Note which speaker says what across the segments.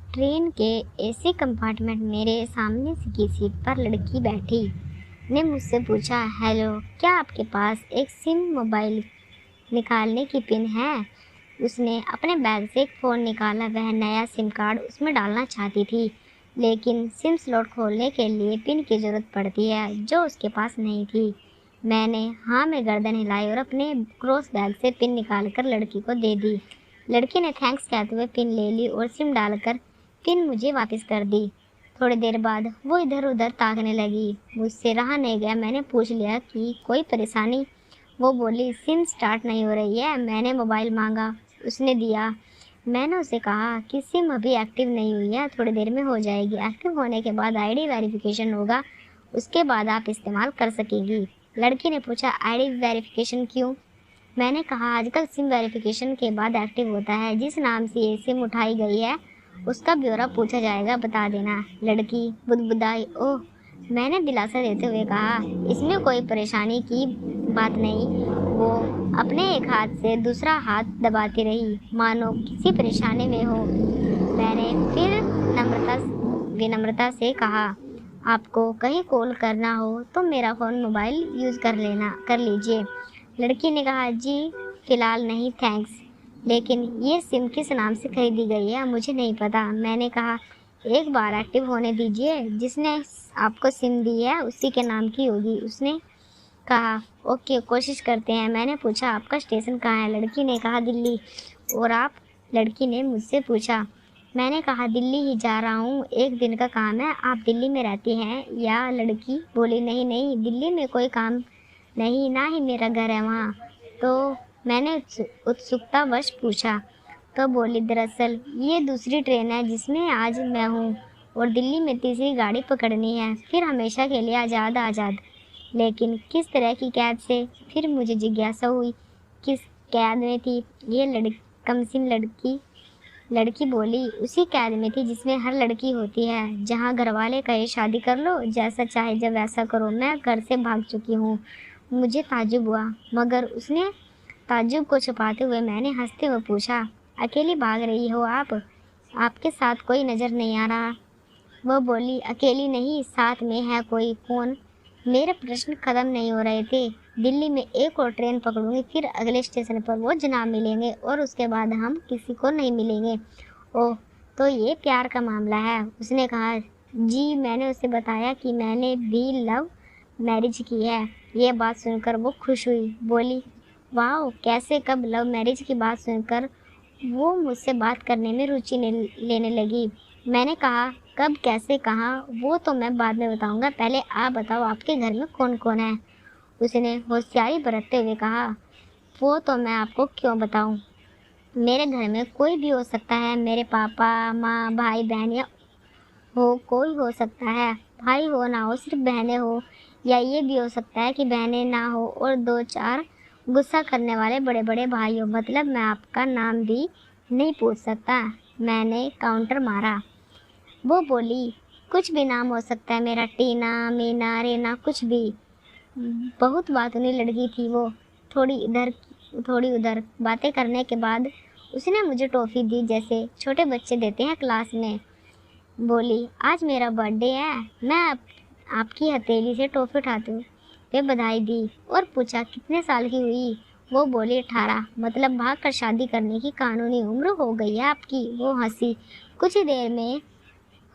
Speaker 1: Train के AC compartment मेरे सामने की सीट पर लड़की बैठी ने मुझसे पूछा, हेलो, क्या आपके पास एक सिम मोबाइल निकालने की पिन है? उसने अपने बैग से एक फ़ोन निकाला। वह नया सिम कार्ड उसमें डालना चाहती थी, लेकिन सिम स्लॉट खोलने के लिए पिन की ज़रूरत पड़ती है जो उसके पास नहीं थी। मैंने हाँ में गर्दन हिलाई और अपने क्रॉस बैग से पिन निकालकर लड़की को दे दी। लड़की ने थैंक्स कहते हुए पिन ले ली और सिम डालकर पिन मुझे वापस कर दी। थोड़ी देर बाद वो इधर उधर ताकने लगी। मुझसे रहा नहीं गया, मैंने पूछ लिया कि कोई परेशानी? वो बोली, सिम स्टार्ट नहीं हो रही है। मैंने मोबाइल मांगा, उसने दिया। मैंने उसे कहा कि सिम अभी एक्टिव नहीं हुई है, थोड़ी देर में हो जाएगी। एक्टिव होने के बाद आईडी वेरिफिकेशन होगा, उसके बाद आप इस्तेमाल कर सकेंगी। लड़की ने पूछा, आईडी वेरिफिकेशन क्यों? मैंने कहा, आजकल सिम वेरिफिकेशन के बाद एक्टिव होता है। जिस नाम से ये सिम उठाई गई है उसका ब्यौरा पूछा जाएगा, बता देना। लड़की बुदबुदाई। ओह, मैंने दिलासा देते हुए कहा, इसमें कोई परेशानी की बात नहीं। वो अपने एक हाथ से दूसरा हाथ दबाती रही, मानो किसी परेशानी में हो। मैंने फिर विनम्रता से कहा, आपको कहीं कॉल करना हो तो मेरा फ़ोन मोबाइल यूज़ कर लीजिए। लड़की ने कहा, जी फ़िलहाल नहीं, थैंक्स। लेकिन ये सिम किस नाम से खरीदी गई है मुझे नहीं पता। मैंने कहा, एक बार एक्टिव होने दीजिए, जिसने आपको सिम दी है उसी के नाम की होगी। उसने कहा, ओके, कोशिश करते हैं। मैंने पूछा, आपका स्टेशन कहाँ है? लड़की ने कहा, दिल्ली। और आप? लड़की ने मुझसे पूछा। मैंने कहा, दिल्ली ही जा रहा हूँ, एक दिन का काम है। आप दिल्ली में रहती हैं या? लड़की बोली, नहीं नहीं, दिल्ली में कोई काम नहीं, ना ही मेरा घर है वहाँ। तो मैंने उत्सुकतावश पूछा। तो बोली, दरअसल ये दूसरी ट्रेन है जिसमें आज मैं हूँ और दिल्ली में तीसरी गाड़ी पकड़नी है, फिर हमेशा के लिए आज़ाद। लेकिन किस तरह की कैद से? फिर मुझे जिज्ञासा हुई, किस कैद में थी ये कमसिन लड़की? लड़की बोली, उसी कैद में थी जिसमें हर लड़की होती है, जहाँ घरवाले कहे शादी कर लो, जैसा चाहे जब वैसा करो। मैं घर से भाग चुकी हूँ। मुझे ताज्जुब हुआ, मगर उसने ताज्जुब को छुपाते हुए मैंने हंसते हुए पूछा, अकेली भाग रही हो आप? आपके साथ कोई नज़र नहीं आ रहा? वो बोली, अकेली नहीं, साथ में है कोई। कौन? मेरे प्रश्न खत्म नहीं हो रहे थे। दिल्ली में एक और ट्रेन पकड़ूंगी, फिर अगले स्टेशन पर वो जनाब मिलेंगे और उसके बाद हम किसी को नहीं मिलेंगे। ओह, तो ये प्यार का मामला है? उसने कहा, जी। मैंने उसे बताया कि मैंने भी लव मैरिज की है। ये बात सुनकर वो खुश हुई, बोली, वाह, कैसे, कब? लव मैरिज की बात सुनकर वो मुझसे बात करने में रुचि लेने लगी। मैंने कहा, कब, कैसे, कहाँ? वो तो मैं बाद में बताऊंगा, पहले आप बताओ, आपके घर में कौन कौन है? उसने होशियारी बरतते हुए कहा, वो तो मैं आपको क्यों बताऊं? मेरे घर में कोई भी हो सकता है। मेरे पापा, माँ, भाई, बहन या हो कोई हो सकता है। भाई हो ना हो, सिर्फ बहनें हो, या ये भी हो सकता है कि बहनें ना हो और दो चार गुस्सा करने वाले बड़े बड़े भाई हो। मतलब मैं आपका नाम भी नहीं पूछ सकता? मैंने काउंटर मारा। वो बोली, कुछ भी नाम हो सकता है मेरा, टीना, मीना, रेना, कुछ भी। बहुत बातूनी लड़की थी वो। थोड़ी इधर थोड़ी उधर बातें करने के बाद उसने मुझे टॉफ़ी दी, जैसे छोटे बच्चे देते हैं क्लास में। बोली, आज मेरा बर्थडे है। मैं आपकी हथेली से टॉफ़ी उठाते हुए बधाई दी और पूछा, कितने साल की हुई? वो बोली, 18। मतलब भाग कर शादी करने की कानूनी उम्र हो गई है आपकी। वो हंसी। कुछ ही देर में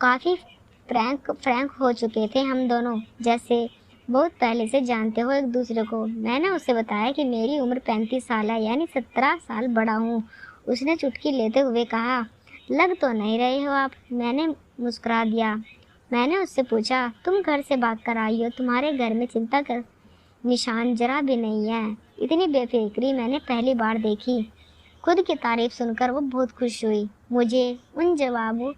Speaker 1: काफ़ी फ्रैंक हो चुके थे हम दोनों, जैसे बहुत पहले से जानते हो एक दूसरे को। मैंने उसे बताया कि मेरी उम्र 35 साल है, यानी 17 साल बड़ा हूँ। उसने चुटकी लेते हुए कहा, लग तो नहीं रहे हो आप। मैंने मुस्कुरा दिया। मैंने उससे पूछा, तुम घर से भाग कर आई हो, तुम्हारे घर में चिंता कर निशान जरा भी नहीं है। इतनी बेफिक्री मैंने पहली बार देखी। खुद की तारीफ सुनकर वो बहुत खुश हुई। मुझे उन जवाबों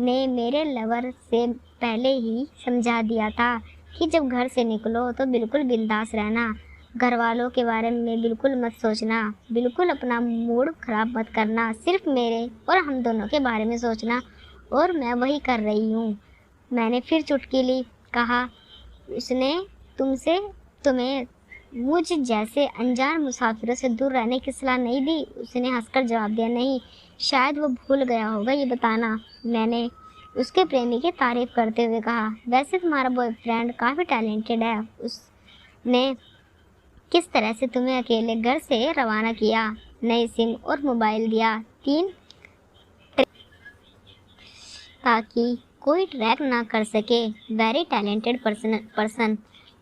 Speaker 1: ने मेरे लवर से पहले ही समझा दिया था कि जब घर से निकलो तो बिल्कुल बिंदास रहना, घर वालों के बारे में बिल्कुल मत सोचना, बिल्कुल अपना मूड खराब मत करना, सिर्फ मेरे और हम दोनों के बारे में सोचना। और मैं वही कर रही हूँ। मैंने फिर चुटकी ली। कहा, उसने तुम्हें मुझ जैसे अनजान मुसाफिरों से दूर रहने की सलाह नहीं दी। उसने हंसकर जवाब दिया, नहीं, शायद वो भूल गया होगा ये बताना। मैंने उसके प्रेमी की तारीफ करते हुए कहा, वैसे तुम्हारा बॉयफ्रेंड काफ़ी टैलेंटेड है। उसने किस तरह से तुम्हें अकेले घर से रवाना किया, नई सिम और मोबाइल दिया, 3 ताकि कोई ट्रैक ना कर सके। Very talented person.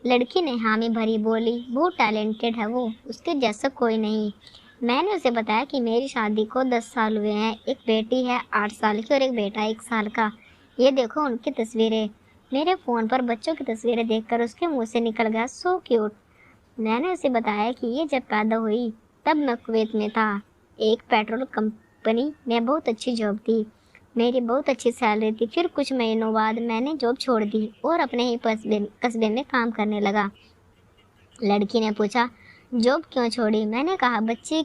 Speaker 1: लड़की ने हामी भरी, बोली, बहुत टैलेंटेड है वो, उसके जैसा कोई नहीं। मैंने उसे बताया कि मेरी शादी को 10 साल हुए हैं, एक बेटी है 8 साल की और एक बेटा 1 साल का। ये देखो उनकी तस्वीरें। मेरे फ़ोन पर बच्चों की तस्वीरें देखकर उसके मुंह से निकल गया, सो क्यूट। मैंने उसे बताया कि ये जब पैदा हुई तब मैं कुवैत में था, एक पेट्रोल कंपनी में बहुत अच्छी जॉब थी, मेरी बहुत अच्छी सैलरी थी। फिर कुछ महीनों बाद मैंने जॉब छोड़ दी और अपने ही कस्बे में काम करने लगा। लड़की ने पूछा, जॉब क्यों छोड़ी? मैंने कहा, बच्ची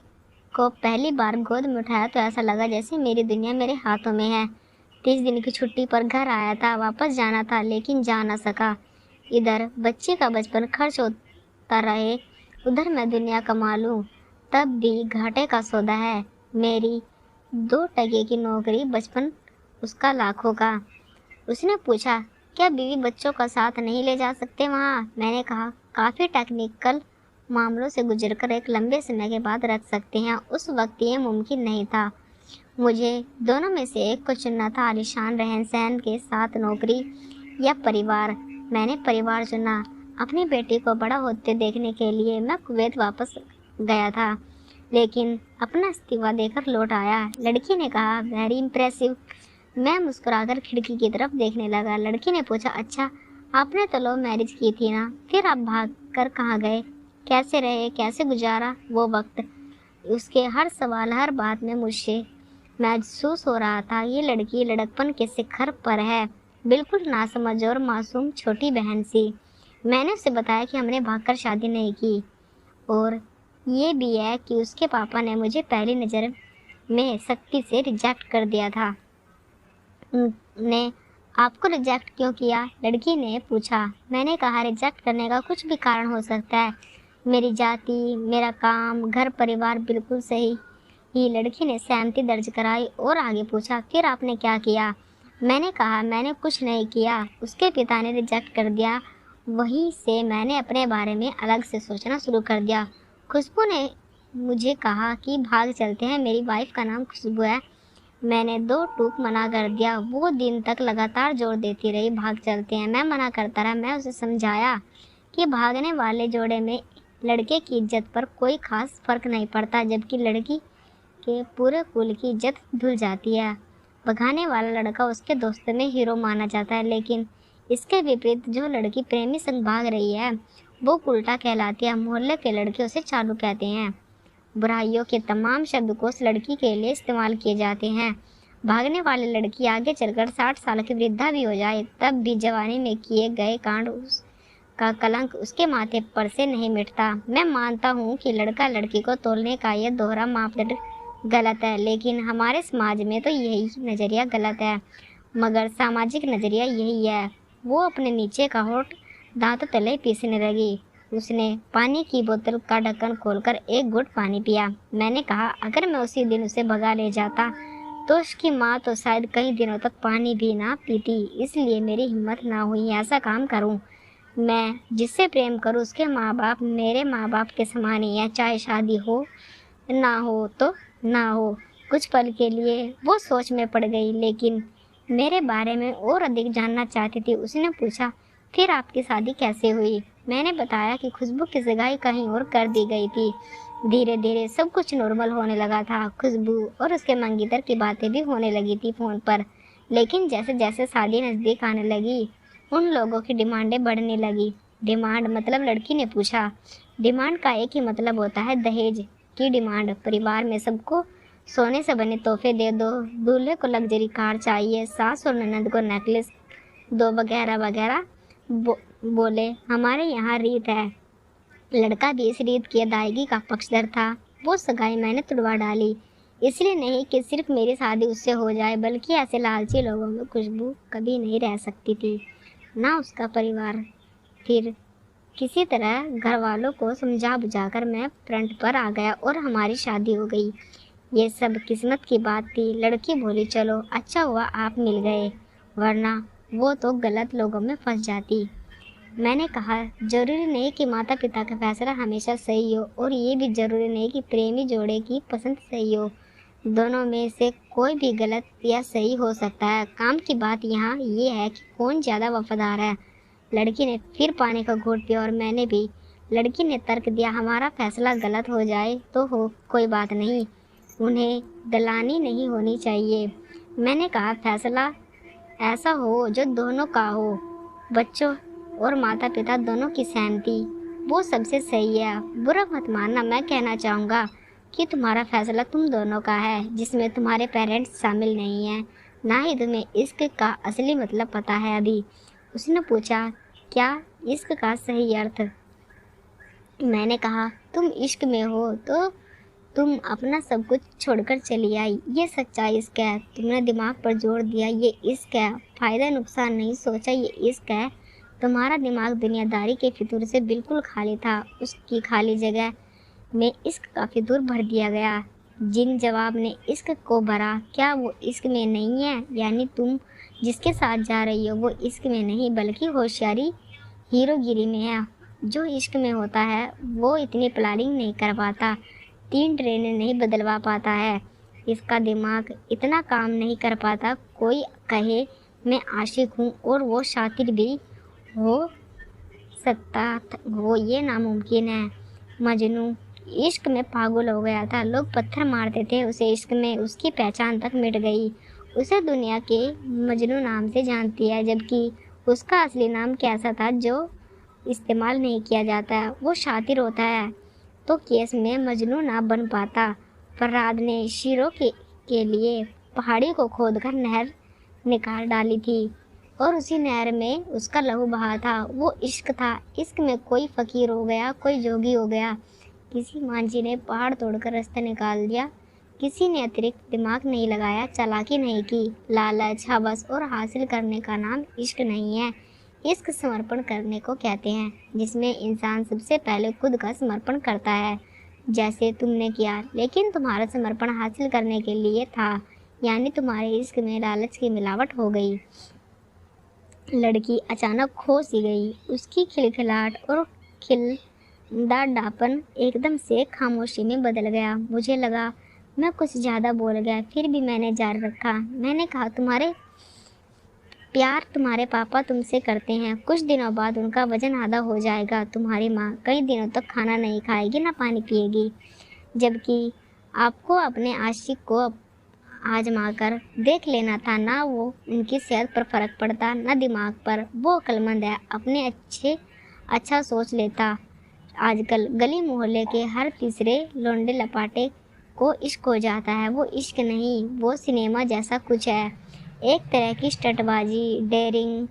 Speaker 1: को पहली बार गोद में उठाया तो ऐसा लगा जैसे मेरी दुनिया मेरे हाथों में है। 30 दिन की छुट्टी पर घर आया था, वापस जाना था लेकिन जा ना सका। इधर बच्ची का बचपन खर्च होता रहे, उधर मैं दुनिया कमा लूँ तब भी घाटे का सौदा है। मेरी 2 टके की नौकरी, बचपन उसका लाखों का। उसने पूछा, क्या बीवी बच्चों का साथ नहीं ले जा सकते वहाँ? मैंने कहा, काफ़ी टेक्निकल मामलों से गुजरकर एक लंबे समय के बाद रख सकते हैं। उस वक्त ये मुमकिन नहीं था। मुझे दोनों में से एक को चुनना था, आलीशान रहन सहन के साथ नौकरी या परिवार। मैंने परिवार चुना। अपनी बेटी को बड़ा होते देखने के लिए मैं कुवैत वापस गया था, लेकिन अपना इस्तीफा देकर लौट आया। लड़की ने कहा, वेरी इम्प्रेसिव। मैं मुस्कुराकर खिड़की की तरफ देखने लगा। लड़की ने पूछा, अच्छा, आपने तो लव मैरिज की थी ना, फिर आप भाग कर कहाँ गए? कैसे रहे, कैसे गुजारा वो वक्त? उसके हर सवाल, हर बात में मुझसे महसूस हो रहा था ये लड़की लड़कपन के शिखर पर है, बिल्कुल नासमझ और मासूम छोटी बहन सी। मैंने उसे बताया कि हमने भागकर शादी नहीं की और ये भी है कि उसके पापा ने मुझे पहली नज़र में सख्ती से रिजेक्ट कर दिया था। ने आपको रिजेक्ट क्यों किया? लड़की ने पूछा। मैंने कहा, रिजेक्ट करने का कुछ भी कारण हो सकता है, मेरी जाति, मेरा काम, घर परिवार बिल्कुल सही ही। लड़की ने सहमति दर्ज कराई और आगे पूछा, फिर आपने क्या किया? मैंने कहा, मैंने कुछ नहीं किया, उसके पिता ने रिजेक्ट कर दिया। वहीं से मैंने अपने बारे में अलग से सोचना शुरू कर दिया। खुशबू ने मुझे कहा कि भाग चलते हैं, मेरी वाइफ का नाम खुशबू है। मैंने 2 टूक मना कर दिया। वो दिन तक लगातार जोर देती रही, भाग चलते हैं। मैं मना करता रहा। मैं उसे समझाया कि भागने वाले जोड़े में लड़के की इज्जत पर कोई खास फर्क नहीं पड़ता, जबकि लड़की के पूरे कुल की इज्जत धुल जाती है। भगाने वाला लड़का उसके दोस्तों में हीरो माना जाता है, लेकिन इसके विपरीत जो लड़की प्रेमी संग भाग रही है वो उल्टा कहलाती है। मोहल्ले के लड़के उसे चालू कहते हैं। बुराइयों के तमाम शब्दकोश लड़की के लिए इस्तेमाल किए जाते हैं। भागने वाली लड़की आगे चलकर 60 साल की वृद्धा भी हो जाए तब भी जवानी में किए गए कांड उसका कलंक उसके माथे पर से नहीं मिटता। मैं मानता हूँ कि लड़का लड़की को तोलने का यह दोहरा मापदंड गलत है, लेकिन हमारे समाज में तो यही नज़रिया गलत है, मगर सामाजिक नज़रिया यही है। वो अपने नीचे का होठ दांतों तले पीसने लगी। उसने पानी की बोतल का ढक्कन खोलकर एक घुट पानी पिया। मैंने कहा, अगर मैं उसी दिन उसे भगा ले जाता तो उसकी माँ तो शायद कई दिनों तक पानी भी ना पीती। इसलिए मेरी हिम्मत ना हुई ऐसा काम करूं। मैं जिससे प्रेम करूं उसके माँ बाप मेरे माँ बाप के समान ही है, चाहे शादी हो ना हो तो ना हो। कुछ पल के लिए वो सोच में पड़ गई, लेकिन मेरे बारे में और अधिक जानना चाहती थी। उसने पूछा, फिर आपकी शादी कैसे हुई? मैंने बताया कि खुशबू की सगाई कहीं और कर दी गई थी। धीरे धीरे सब कुछ नॉर्मल होने लगा था। खुशबू और उसके मंगीतर की बातें भी होने लगी थी फ़ोन पर, लेकिन जैसे जैसे शादी नज़दीक आने लगी उन लोगों की डिमांडें बढ़ने लगी। डिमांड मतलब? लड़की ने पूछा। डिमांड का एक ही मतलब होता है, दहेज की डिमांड। परिवार में सबको सोने से बने तोहफे दे दो, दूल्हे को लग्जरी कार चाहिए, सास और ननद को नेकलेस दो, वगैरह वगैरह। बोले, हमारे यहाँ रीत है। लड़का भी इस रीत की अदायगी का पक्षधर था। वो सगाई मैंने तुड़वा डाली, इसलिए नहीं कि सिर्फ मेरी शादी उससे हो जाए, बल्कि ऐसे लालची लोगों में खुशबू कभी नहीं रह सकती थी, ना उसका परिवार। फिर किसी तरह घर वालों को समझा बुझाकर मैं फ्रंट पर आ गया और हमारी शादी हो गई। ये सब किस्मत की बात थी। लड़की बोली, चलो अच्छा हुआ आप मिल गए, वरना वो तो गलत लोगों में फंस जाती। मैंने कहा, जरूरी नहीं कि माता पिता का फैसला हमेशा सही हो, और ये भी जरूरी नहीं कि प्रेमी जोड़े की पसंद सही हो। दोनों में से कोई भी गलत या सही हो सकता है। काम की बात यहाँ ये है कि कौन ज़्यादा वफादार है। लड़की ने फिर पानी का घूंट पिया और मैंने भी। लड़की ने तर्क दिया, हमारा फैसला गलत हो जाए तो हो, कोई बात नहीं, उन्हें गलानी नहीं होनी चाहिए। मैंने कहा, फैसला ऐसा हो जो दोनों का हो, बच्चों और माता पिता दोनों की सहमति, वो सबसे सही है। बुरा मत मानना, मैं कहना चाहूँगा कि तुम्हारा फैसला तुम दोनों का है, जिसमें तुम्हारे पेरेंट्स शामिल नहीं हैं। ना ही तुम्हें इश्क का असली मतलब पता है अभी। उसने पूछा, क्या इश्क का सही अर्थ? मैंने कहा, तुम इश्क में हो तो तुम अपना सब कुछ छोड़कर चली आई, ये सच्चा इश्क है। तुमने दिमाग पर जोर दिया, ये इश्क है। फ़ायदा नुकसान नहीं सोचा, ये इश्क है। तुम्हारा दिमाग दुनियादारी के फितूर से बिल्कुल खाली था। उसकी खाली जगह में इश्क का फितूर भर दिया गया। जिन जवाब ने इश्क को भरा, क्या वो इश्क में नहीं है? यानी तुम जिसके साथ जा रही हो वो इश्क में नहीं, बल्कि होशियारी हीरोगिरी में है। जो इश्क में होता है वो इतनी प्लानिंग नहीं कर पाता, 3 ट्रेनें नहीं बदलवा पाता है। इसका दिमाग इतना काम नहीं कर पाता। कोई कहे मैं आशिक हूँ और वो शातिर भी हो सकता हो, ये नामुमकिन है। मजनू इश्क में पागल हो गया था। लोग पत्थर मारते थे उसे इश्क में। उसकी पहचान तक मिट गई। उसे दुनिया के मजनू नाम से जानती है, जबकि उसका असली नाम कैसा था जो इस्तेमाल नहीं किया जाता। वो शातिर होता है तो केस में मजनू ना बन पाता। फरहाद ने शीरों के लिए पहाड़ी को खोदकर नहर निकाल डाली थी और उसी नहर में उसका लहू बहा था। वो इश्क था। इश्क में कोई फकीर हो गया, कोई जोगी हो गया। किसी मांझी ने पहाड़ तोड़कर रास्ता निकाल दिया। किसी ने अतिरिक्त दिमाग नहीं लगाया, चालाकी नहीं की। लालच, हवस और हासिल करने का नाम इश्क नहीं है। इश्क समर्पण करने को कहते हैं, जिसमें इंसान सबसे पहले खुद का समर्पण करता है, जैसे तुमने किया। लेकिन तुम्हारा समर्पण हासिल करने के लिए था, यानी तुम्हारे इश्क में लालच की मिलावट हो गई। लड़की अचानक खो सी गई। उसकी खिलखिलाहट और खिलदारपन एकदम से खामोशी में बदल गया। मुझे लगा मैं कुछ ज़्यादा बोल गया, फिर भी मैंने जारी रखा। मैंने कहा, तुम्हारे प्यार तुम्हारे पापा तुमसे करते हैं। कुछ दिनों बाद उनका वजन आधा हो जाएगा। तुम्हारी माँ कई दिनों तक खाना नहीं खाएगी, ना पानी पिएगी, जबकि आपको अपने आशिक को आजमा कर देख लेना था। ना वो उनकी सेहत पर फर्क पड़ता, ना दिमाग पर। वो अक्लमंद है, अपने अच्छा सोच लेता। आजकल गली मोहल्ले के हर तीसरे लौंडे लपाटे को इश्क हो जाता है। वो इश्क नहीं, वो सिनेमा जैसा कुछ है, एक तरह की स्टंटबाजी, डेयरिंग,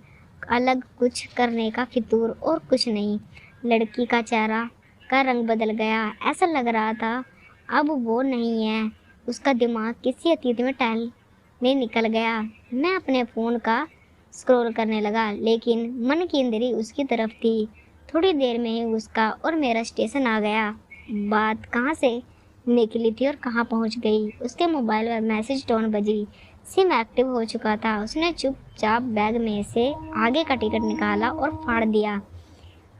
Speaker 1: अलग कुछ करने का फितूर और कुछ नहीं। लड़की का चेहरा का रंग बदल गया। ऐसा लग रहा था अब वो नहीं है। उसका दिमाग किसी अतीत में टहलने निकल गया। मैं अपने फ़ोन का स्क्रॉल करने लगा, लेकिन मन की इंद्री उसकी तरफ थी। थोड़ी देर में ही उसका और मेरा स्टेशन आ गया। बात कहाँ से निकली थी और कहाँ पहुँच गई। उसके मोबाइल पर मैसेज टोन बजी। सिम एक्टिव हो चुका था। उसने चुपचाप बैग में से आगे का टिकट निकाला और फाड़ दिया।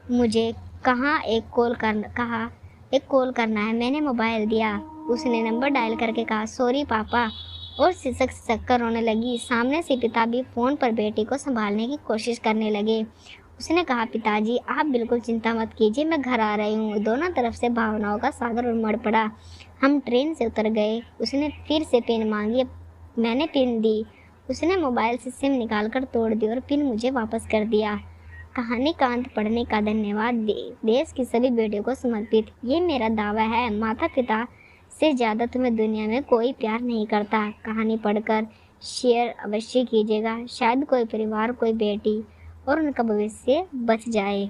Speaker 1: मुझे कहा एक कॉल करना है। मैंने मोबाइल दिया। उसने नंबर डायल करके कहा, सॉरी पापा, और सिसक कर रोने लगी। सामने से पिता भी फ़ोन पर बेटी को संभालने की कोशिश करने लगे। उसने कहा, पिताजी आप बिल्कुल चिंता मत कीजिए, मैं घर आ रही हूँ। दोनों तरफ से भावनाओं का सागर उमड़ पड़ा। हम ट्रेन से उतर गए। उसने फिर से पिन मांगी। मैंने पिन दी। उसने मोबाइल से सिम निकाल कर तोड़ दी और पिन मुझे वापस कर दिया। कहानी का अंत पढ़ने का धन्यवाद। देश की सभी बेटियों को समर्पित ये मेरा दावा है। माता पिता से ज़्यादा तुम्हें दुनिया में कोई प्यार नहीं करता। कहानी पढ़कर शेयर अवश्य कीजिएगा। शायद कोई परिवार, कोई बेटी और उनका भविष्य बच जाए।